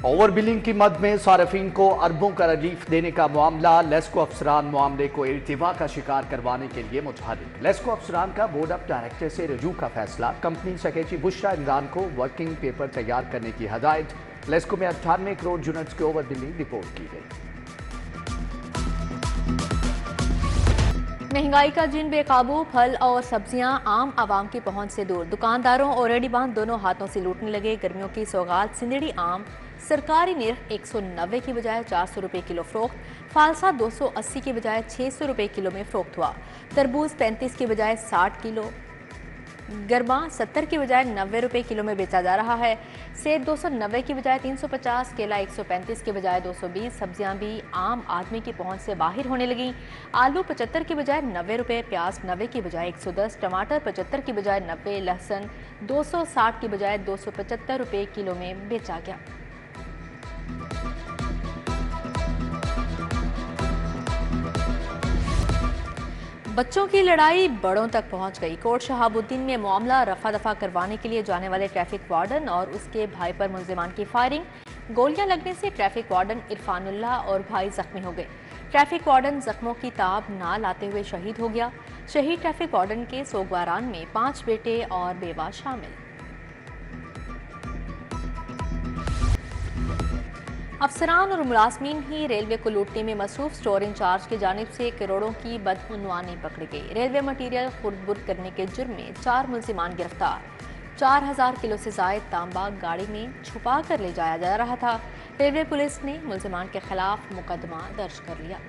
Over billing की मद में सार्फिन को अरबों का रिलीफ देने का मामला, लेस्को अफसरान मामले को इल्तिवा का शिकार करवाने के लिए मुतहर्रिक। लेस्को अफसरान का बोर्ड ऑफ डायरेक्टर से रजू का फैसला, कंपनी सेक्रेटरी बुशरा इमरान को वर्किंग पेपर तैयार करने की हदायत। लेस्को में 98 करोड़ यूनिट्स की ओवर बिलिंग रिपोर्ट की गई। महंगाई का जिन बेकाबू, फल और सब्जियां आम आवाम की पहुंच से दूर। दुकानदारों और रेडीबान दोनों हाथों से लूटने लगे। गर्मियों की सौगात सिंदड़ी आम सरकारी निर्ख 190 की बजाय 400 रुपये किलो फरोख्त, फालसा 280 की बजाय 600 रुपये किलो में फरोख्त हुआ। तरबूज 35 की बजाय 60 किलो, गरमा 70 की बजाय 90 रुपये किलो में बेचा जा रहा है। सेब 290 की बजाय 350, केला 135 की बजाय 220। सब्जियां भी आम आदमी की पहुंच से बाहर होने लगी। आलू 75 की बजाय 90 रुपये, प्याज 90 की बजाय 110, टमाटर 75 की बजाय 90, लहसुन 260 की बजाय 275 रुपये किलो में बेचा गया। बच्चों की लड़ाई बड़ों तक पहुंच गई। कोट शहाबुद्दीन में मामला रफा दफा करवाने के लिए जाने वाले ट्रैफिक वार्डन और उसके भाई पर मुल्जिमान की फायरिंग। गोलियां लगने से ट्रैफिक वार्डन इरफानुल्लाह और भाई जख्मी हो गए। ट्रैफिक वार्डन जख्मों की ताब ना लाते हुए शहीद हो गया। शहीद ट्रैफिक वार्डन के सोगवारान में 5 बेटे और बेवा शामिल। अफसरान और मुलाजमीन ही रेलवे को लूटने में मसरूफ। स्टोर इंचार्ज की जानिब से करोड़ों की बदउनवानी पकड़ी गई। रेलवे मटीरियल खुर्द-बुर्द करने के जुर्म में 4 मुल्जिमान गिरफ्तार। 4000 किलो से जायद तांबा गाड़ी में छुपा कर ले जाया जा रहा था। रेलवे पुलिस ने मुल्जिमान के खिलाफ मुकदमा दर्ज कर लिया।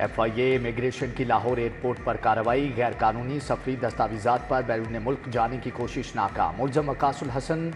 FIA इमिग्रेशन की लाहौर एयरपोर्ट पर कार्रवाई। गैर कानूनी सफरी दस्तावेजात पर बैरून मुल्क जाने की कोशिश नाकाम। मुल्जम वकासुल हसन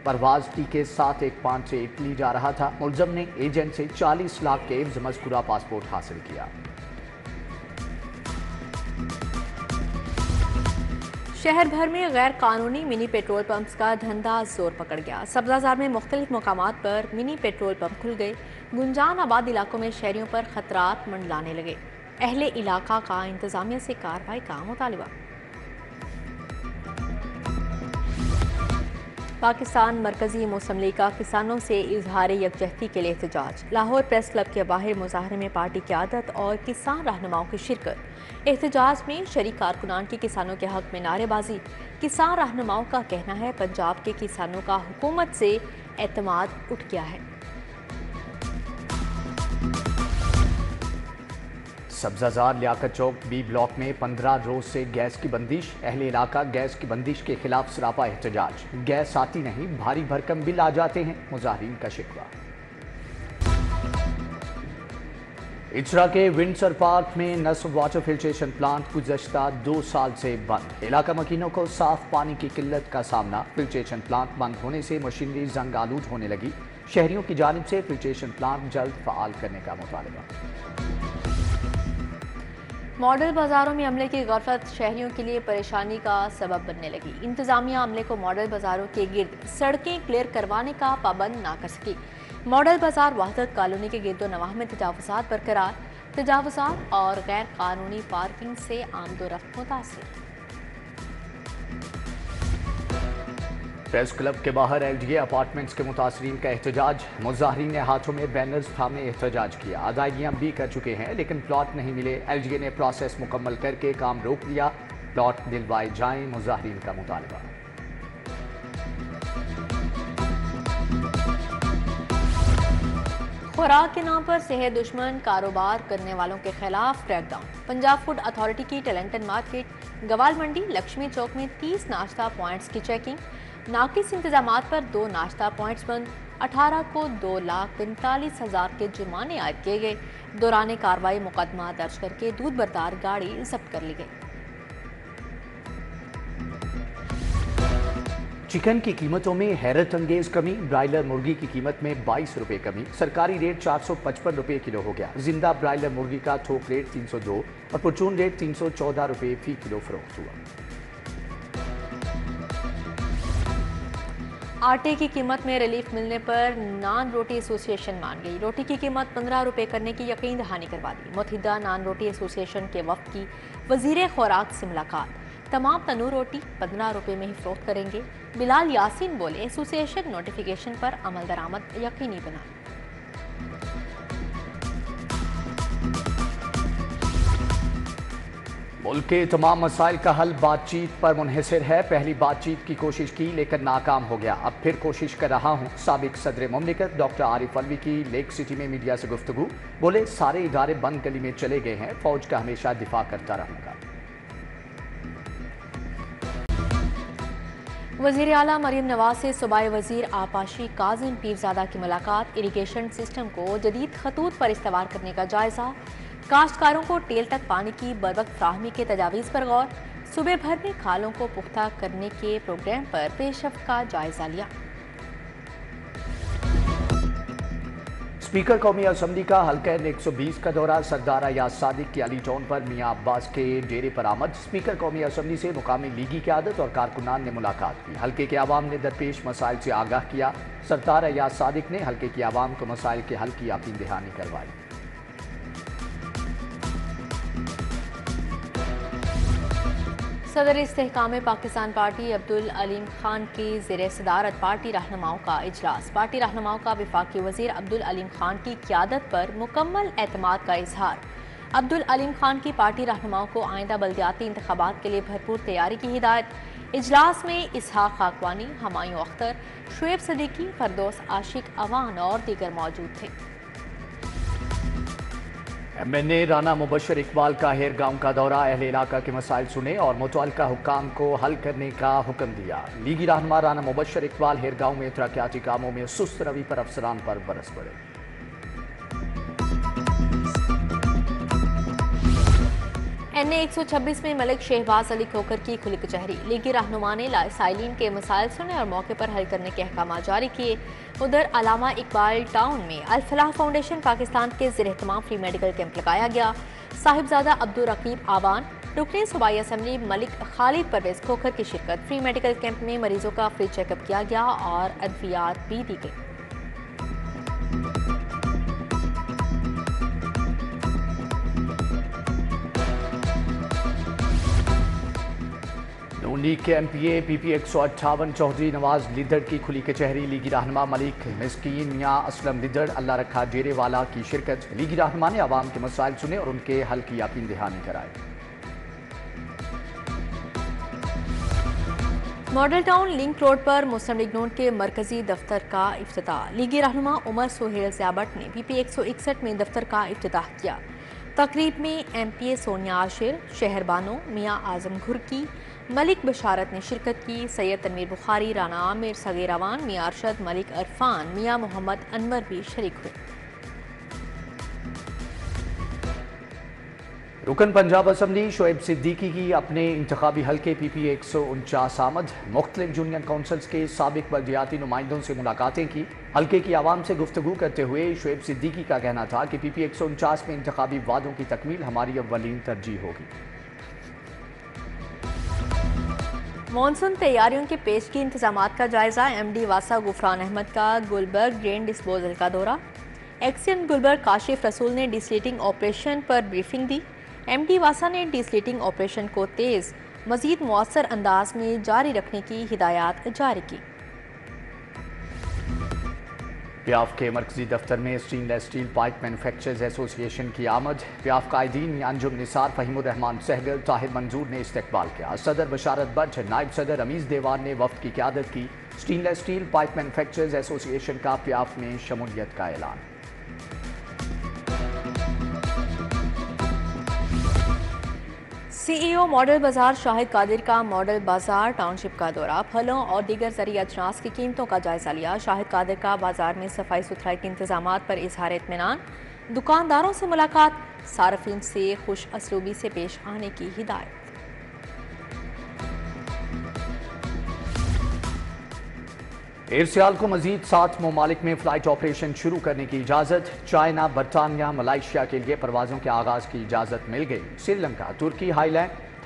परवाज टी के साथ एक पान से इटली जा रहा था। मुल्जम ने एजेंट से 40 लाख के एवज मज़कूरा पासपोर्ट हासिल किया। शहर भर में गैर कानूनी मिनी पेट्रोल पंप्स का धंधा जोर पकड़ गया। सब्जाजार में मुख्तलिफ मकामात पर मिनी पेट्रोल पंप खुल गए। गुंजान आबाद इलाकों में शहरियों पर खतरात मंडलाने लगे। अहले इलाका का इंतजामिया से कार्रवाई का मुतालबा। पाकिस्तान मरकजी मुस्लिम लीग का किसानों से इजहार यकजहती के लिए एहतजाज। लाहौर प्रेस क्लब के बाहर मुजाहरे में पार्टी क़यादत और किसान रहनुमाओं की शिरकत। एहतजाज में शरीक कारकुनान की किसानों के हक में नारेबाजी। किसान रहनुमाओं का कहना है पंजाब के किसानों का हुकूमत से एतमाद उठ गया है। सब्जाजार लियाकत चौक B ब्लॉक में 15 रोज से गैस की बंदिश। अहले इलाका गैस की बंदिश के खिलाफ सरापा एहतजाज। गैस आती नहीं, भारी भरकम बिल आ जाते हैं, मुजाहिरीन का शिकवा। इचरा के विंडसर पार्क में नस्ब वाटर फिल्ट्रेशन प्लांट गुज़श्ता 2 साल से बंद। इलाका मकीनों को साफ पानी की किल्लत का सामना। फिल्ट्रेशन प्लांट बंद होने से मशीनरी जंग आलूद होने लगी। शहरियों की जानिब से फिल्ट्रेशन प्लांट जल्द फ़आल करने का मुतालबा। मॉडल बाजारों में अमले की गफलत शहरियों के लिए परेशानी का सबब बनने लगी। इंतजामिया अमले को मॉडल बाजारों के गिर्द सड़कें क्लियर करवाने का पाबंद ना कर सकी। मॉडल बाजार वहदत कॉलोनी के गिर्दो नवाह में तजावुज़ात बरकरार। तजावुज़ात और गैर कानूनी पार्किंग से आमदोरफ्त मुतासिर। प्रेस क्लब के बाहर LGA अपार्टमेंट्स के मुतासरीन का एहतजाज। मुजाहिरीन ने हाथों में बैनर्स थामे एहतजाज किया। अदायगियां भी कर चुके हैं लेकिन प्लॉट नहीं मिले। LGA ने प्रोसेस मुकम्मल करके काम रोक दिया। प्लॉट दिलवाए जाएं, मुजाहिरीन का मुतालबा। खुराक के नाम पर सेहत दुश्मन कारोबार करने वालों के खिलाफ क्रैकडाउन। पंजाब फूड अथॉरिटी की टैलेंटेड मार्केट, गवाल मंडी, लक्ष्मी चौक में 30 नाश्ता पॉइंट्स की चेकिंग। नाकिस इंतजामात पर 2 नाश्ता पॉइंट्स बंद। 18 को 2,45,000 के जुर्माने आयद किए गए। दौरान कार्रवाई मुकदमा दर्ज करके दूध बरदार गाड़ी जब्त कर ली गई। चिकन की कीमतों में हैरत अंगेज कमी। ब्रायलर मुर्गी की कीमत में 22 रुपये कमी। सरकारी रेट 455 रुपये किलो हो गया। जिंदा ब्रायलर मुर्गी का थोक रेट 302 और परचून रेट 314 रुपये फी किलो फरोख्त हुआ। आटे की कीमत में रिलीफ मिलने पर नान रोटी एसोसिएशन मान गई। रोटी की कीमत 15 रुपये करने की यकीन दहानी करवा दी। मुत्तहिदा नान रोटी एसोसिएशन के वफ्द की वजीर खुराक से मुलाकात। तमाम तनूर रोटी 15 रुपये में ही फरोख्त करेंगे। बिलाल यासीन बोले, एसोसिएशन नोटिफिकेशन पर अमल दरामद यकीनी बना। मुल्क के तमाम मसाइल का हल बातचीत पर मुनहसर है। पहली बातचीत की कोशिश की लेकिन नाकाम हो गया, अब फिर कोशिश कर रहा हूँ। साबिक सदर मुमलिकत डॉक्टर आरिफ अलवी की लेक सिटी में मीडिया से गुफ्तगू, बोले सारे इदारे बंद गली में चले गए हैं, फौज का हमेशा दिफा करता रहूंगा। वज़ीर आला मरीम नवाज से सूबाई वज़ीर आपाशी काजिम पीरजादा की मुलाकात। इरिगेशन सिस्टम को जदीद खतूत पर इस्तेमाल करने का जायजा। काश्तकारों को टेल तक पानी की बरवक्त फ्राहमी के तजावीज़ पर गौर। सूबे भर में खालों को पुख्ता करने के प्रोग्राम पर पेशरफ्त का जायजा लिया। स्पीकर कौमी असम्बली का हल्का N120 का दौरा। सरदार अयाज सादिक की अली टाउन पर मियाँ अब्बास के डेरे पर आमद। स्पीकर कौमी असम्बली से मुकामी लीगी क़यादत और कारकुनान ने मुलाकात की। हल्के के अवाम ने दरपेश मसाइल से आगाह किया। सरदार अयाज सादिक ने हल्के की अवाम को मसाइल के हल की यकीन दहानी करवाई। सदर इस्तेहकाम पाकिस्तान पार्टी अब्दुल अलीम खान की ज़ेर सदारत पार्टी रहनुमाओं का इजलास। पार्टी रहनुमाओं का वफाकी वज़ीर अब्दुल अलीम खान की क़यादत पर मुकम्मल एतमाद का इजहार। अब्दुल अलीम खान की पार्टी रहनुमाओं को आइंदा बल्दियाती इंतखाबात के लिए भरपूर तैयारी की हिदायत। इजलास में इसहाक खाकवानी, हमायूं अख्तर, शुएब सदीकी, फरदौस आशिक अवान और दीगर मौजूद थे। MNA राना मुबशर इकबाल का हेर गांव का दौरा। अहले इलाका के मसाइल सुने और मुतअल्लिका हुक्काम को हल करने का हुक्म दिया। लीगी रहनुमा राना मुबशर इकबाल हेर गांव में तरक्याती कामों में सुस्त रवि पर अफसरान पर बरस पड़े। NA 126 में मलिक शहबाज अली खोखर की खुली कचहरी। लीगी रहनुमा ने साइलिन के मसाइल सुने और मौके पर हल करने के अहकाम जारी किए। उधर अलामा इकबाल टाउन में अल फलाह फाउंडेशन पाकिस्तान के ज़ेर एहतमाम फ्री मेडिकल कैंप लगाया गया। साहिबजादा अब्दुल रकीब आवान, रुकने सूबाई असम्बली मलिक खालिद परवेज खोखर की शिरकत। फ्री मेडिकल कैंप में मरीजों का फ्री चेकअप किया गया और अद्वियात भी दी गई। लीग के MPA PP 158 चौधरी नवाज लिदड़ की खुली कचहरी। लीगी रहनुमा मलिक मिस्कीन मियाँ असलम लिदड़ अल्लाह रखा डेरे वाला की शिरकत। लीगी रहनुमा ने आवाम के मसाइल सुने और उनके हल की यकीन दहानी कराई। मॉडल टाउन लिंक रोड पर मुस्लिम लीग नून के मरकजी दफ्तर का इफ्तिताह। लीगी रहनुमा उमर सुहेल ज़ियाबट ने PP 161 में दफ्तर का इफ्तिताह किया। तकरीब में MPA सोनिया आशिर, शहर बानो, मियाँ आजम घुरकी, मलिक बशारत ने शिरकत की। सैयद तनवीर बुखारी, राना आमिर, सगीर अवान, मियाँ अरशद, मलिक अरफान, मियाँ मोहम्मद अनवर भी शरीक हुए। रुकन पंजाब असम्बली शुएब सिद्दीकी की अपने इंतखाबी हल्के PP 149 आमद। मुख्तलिफ यूनियन काउंसिल्स के साबिक बल्दियाती नुमाइंदों से मुलाकातें की। हल्के की आवाम से गुफ्तगू करते हुए शुएब सिद्दीकी का कहना था कि PP 149 में इंतखाबी वादों की तकमील हमारी अव्वलीन तरजीह होगी। मानसून तैयारियों के पेशगी इंतजामात का जायजा। MD वासा गुफरान अहमद का गुलबर्ग ड्रेन डिस्पोजल का दौरा। एक्सियन गुलबर्ग काशिफ रसूल ने डिसलेटिंग ऑपरेशन पर ब्रीफिंग दी। MD वासा ने डिसलेटिंग ऑपरेशन को तेज मजीद मुअस्सर अंदाज में जारी रखने की हिदायत जारी की। प्याफ के मरकजी दफ्तर में stainless steel pipe manufacturers association की आमद। प्याफ कायदीन अंजुम निसार, फहीमुर रहमान सहगल, ताहिर मंजूर ने इस्तकबाल किया। सदर बशारत बट, नायब सदर अमीज देवान ने वफ्द की क़यादत की। Stainless steel pipe manufacturers association का प्याफ में शमूलियत का ऐलान। CEO मॉडल बाजार शाहिद कादिर का मॉडल बाजार टाउनशिप का दौरा। फलों और दीगर ज़रूरी अजनास की कीमतों का जायजा लिया। शाहिद कादिर का बाजार में सफाई सुथराई के इंतजामात पर इजहार इत्मीनान। दुकानदारों से मुलाकात, सार्फिन से खुश असलूबी से पेश आने की हिदायत। एयरसेल को मजीद 7 ममालिक में फ्लाइट ऑपरेशन शुरू करने की इजाज़त। चाइना, बरतानिया, मलाइशिया के लिए परवाज़ों के आगाज़ की इजाज़त मिल गई। श्रीलंका, तुर्की,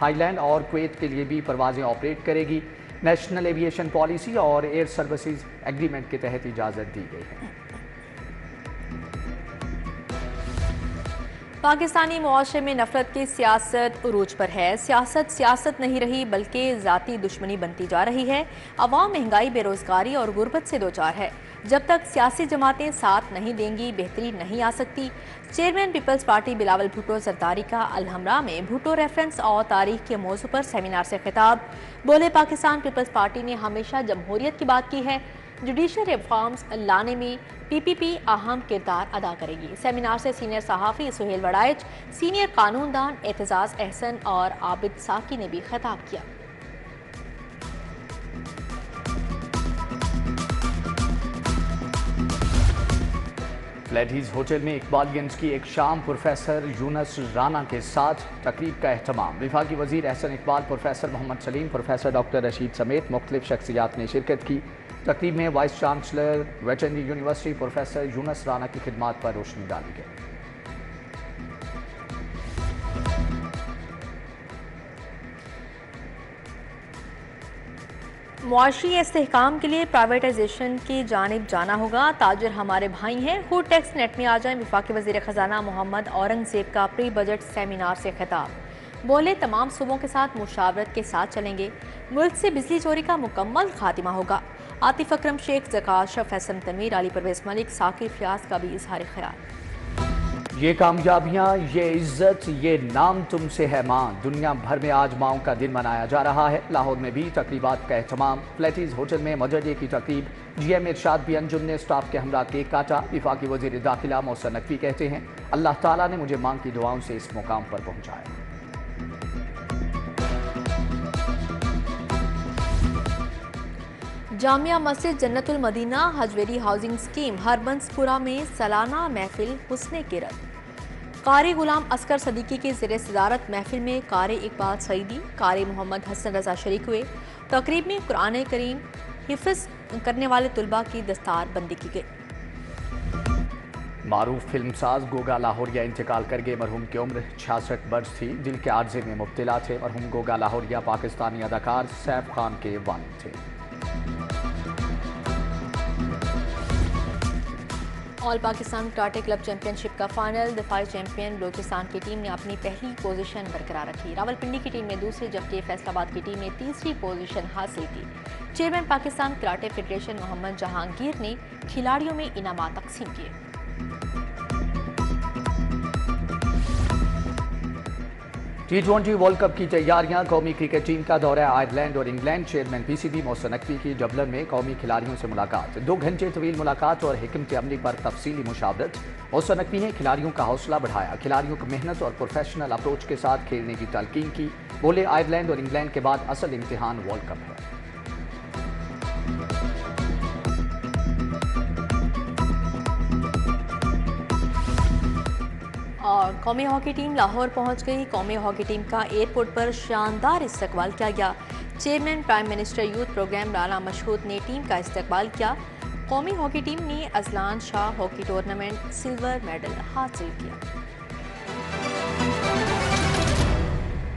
थाईलैंड और कुवैत के लिए भी परवाज़ें ऑपरेट करेगी। नेशनल एविएशन पॉलिसी और एयर सर्विसेज एग्रीमेंट के तहत इजाज़त दी गई है। पाकिस्तानी मुआशरे में नफरत की सियासत उरूज पर है। सियासत नहीं रही बल्कि ज़ाती दुश्मनी बनती जा रही है। अवाम महंगाई, बेरोजगारी और गुर्बत से दो चार है। जब तक सियासी जमातें साथ नहीं देंगी बेहतरी नहीं आ सकती। चेयरमैन पीपल्स पार्टी बिलावल भुट्टो जरदारी का अलहमरा में भुट्टो रेफरेंस और तारीख के मौजू पर सेमिनार से खिताब। बोले, पाकिस्तान पीपल्स पार्टी ने हमेशा जमहूरियत की बात की है। जुडिशल रिफॉर्म्स लाने में पीपीपी अहम किरदार अदा करेगी। सेमिनार से सीनियर सहाफ़ी सुहेल वड़ाइच, सीनियर कानूनदान एतजाज़ अहसन और आबिद साकी ने भी खिताब किया। फ्लैटीज होटल में इकबालियंस की एक शाम प्रोफेसर यूनस राना के साथ तकरीब का एहतमाम। विफाकी वजीर Ahsan Iqbal, professor Mohammad Saleem, professor doctor Rashid समेत मुख्तलिफ शख्सियात ने शिरकत की। तकरीब में vice chancellor veterinary university professor Younis Rana की खिदमात पर रोशनी डाली गई। मुआशी इस्तेहकाम के लिए प्राइवेटाइजेशन की जानिब जाना होगा। ताजर हमारे भाई हैं, फूड टैक्स नेट में आ जाएं। विफाकी वजीर खजाना मोहम्मद औरंगजेब का प्री बजट सेमिनार से खिताब। बोले, तमाम सूबों के साथ मुशावरत के साथ चलेंगे। मुल्क से बिजली चोरी का मुकम्मल खात्मा होगा। आतिफ अकरम शेख, ज़कात शफ, हसन तनवीर, अली परवेज मलिक, साकिब फयाज का भी इजहार ख्याल। ये कामयाबियाँ, ये इज्जत, ये नाम तुमसे है माँ। दुनिया भर में आज माओं का दिन मनाया जा रहा है। लाहौर में भी तकरीबात का एहतमाम। फ्लैटीज होटल में मजर की तकरीब। GM इरशाद भी अंजुम ने स्टाफ के हमरा केक काटा। विफाकी वजीर दाखिला मोहसिन नकवी कहते हैं, अल्लाह ताला ने मुझे मांग की दुआओं से इस मुकाम पर पहुँचाया। जामिया मस्जिद जन्नतुल मदीना हजवेरी हाउसिंग स्कीम हरबंसपुरा में सालाना महफिल हुस्ने किरत। कारी गुलाम असगर सदीकी के ज़रिए सदारत महफिल में कारी इकबाल सईदी, कारी मोहम्मद हसन रजा शरीक हुए। तकरीब में कुरान करीम हिफ्ज़ करने वाले तुलबा की दस्तार बंदी की गई। मारूफ फिल्मसाज गोगा लाहौरिया इंतकाल कर गए। मरहूम की उम्र 66 वर्ष थी। दिल के आर्जे में मुब्तला थे। मरहूम गोगा लाहौरिया पाकिस्तानी अदाकार सैफ खान के वालिद थे। All Pakistan karate club championship का फाइनल। दफाई चैंपियन बलूचिस्तान की टीम ने अपनी पहली पोजीशन बरकरार रखी। रावलपिंडी की टीम ने दूसरी, जबकि फैसलाबाद की टीम ने तीसरी पोजीशन हासिल की। Chairman Pakistan karate federation Mohammad Jahangir ने खिलाड़ियों में इनामात तकसीम किए। T20 वर्ल्ड कप की तैयारियां। कौमी क्रिकेट टीम का दौरा आयरलैंड और England. Chairman PCB Mohsin Naqvi की डबलिन में कौमी खिलाड़ियों से मुलाकात। 2 घंटे तवील मुलाकात और हिकमत अमली पर तफसीली मुशावरत। मोहसिन नकवी ने खिलाड़ियों का हौसला बढ़ाया। खिलाड़ियों को मेहनत और प्रोफेशनल अप्रोच के साथ खेलने की तलकीन की। बोले, आयरलैंड और इंग्लैंड के बाद असल इम्तिहान वर्ल्ड कप है। और कौमी हॉकी टीम लाहौर पहुंच गई। कौमी हॉकी टीम का एयरपोर्ट पर शानदार इस्तकबाल किया गया। Chairman prime minister youth programme Rana Mashhood ने टीम का इस्तकबाल किया। कौमी हॉकी टीम ने Azlan Shah hockey tournament silver medal हासिल किया।